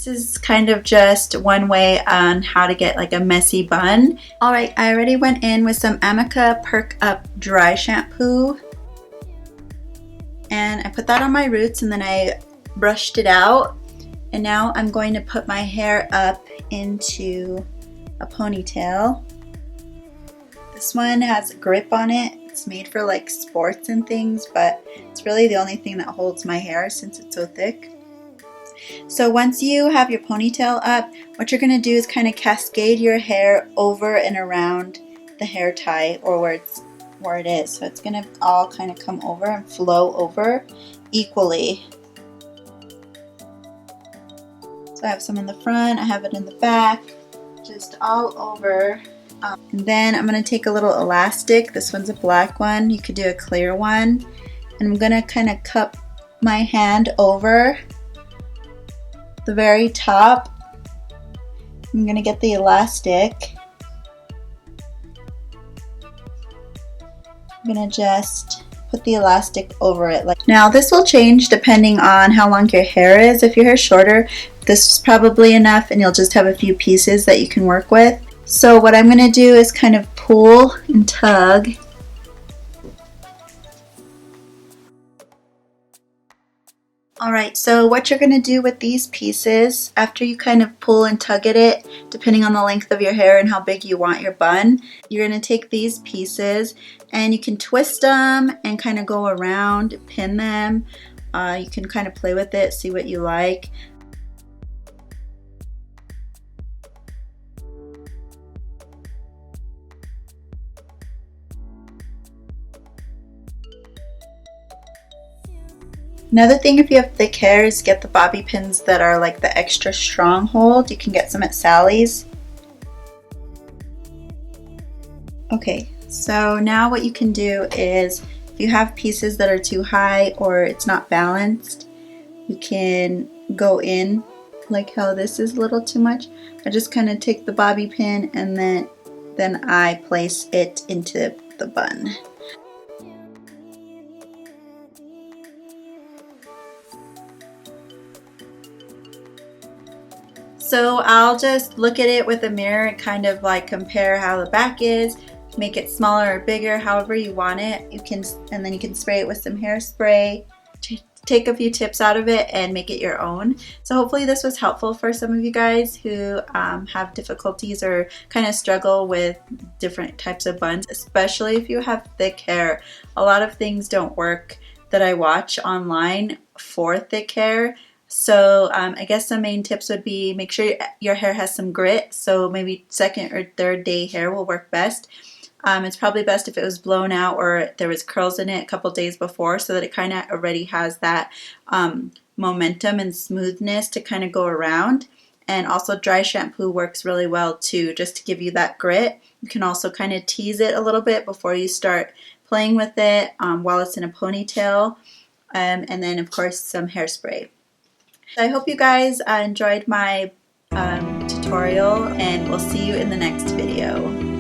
this is kind of just one way on how to get like a messy bun. Alright, I already went in with some Amica Perk Up Dry Shampoo. And I put that on my roots and then I brushed it out. And now I'm going to put my hair up into a ponytail. This one has a grip on it. It's made for like sports and things, but it's really the only thing that holds my hair since it's so thick. So once you have your ponytail up, what you're going to do is kind of cascade your hair over and around the hair tie, or where it is. So it's going to all kind of come over and flow over equally. So I have some in the front, I have it in the back, just all over. And then I'm going to take a little elastic. This one's a black one. You could do a clear one. And I'm going to kind of cup my hand over the very top. I'm going to get the elastic. I'm going to just put the elastic over it. Now this will change depending on how long your hair is. If your hair is shorter, this is probably enough and you'll just have a few pieces that you can work with. So what I'm going to do is kind of pull and tug. Alright, so what you're going to do with these pieces, after you kind of pull and tug at it, depending on the length of your hair and how big you want your bun, you're going to take these pieces and you can twist them and kind of go around, pin them. You can kind of play with it, see what you like. Another thing, if you have thick hair, is get the bobby pins that are like the extra strong hold. You can get some at Sally's. Okay, so now what you can do is, if you have pieces that are too high or it's not balanced, you can go in like how this is a little too much. I just kind of take the bobby pin and then I place it into the bun. So I'll just look at it with a mirror and kind of like compare how the back is, make it smaller or bigger, however you want it. You can, and then you can spray it with some hairspray, take a few tips out of it and make it your own. So hopefully this was helpful for some of you guys who have difficulties or kind of struggle with different types of buns, especially if you have thick hair. A lot of things don't work that I watch online for thick hair. So I guess some main tips would be, make sure your hair has some grit. So maybe second or third day hair will work best. It's probably best if it was blown out or there was curls in it a couple days before, so that it kind of already has that momentum and smoothness to kind of go around. And also dry shampoo works really well too, just to give you that grit. You can also kind of tease it a little bit before you start playing with it while it's in a ponytail. And then of course some hairspray. I hope you guys enjoyed my tutorial, and we'll see you in the next video.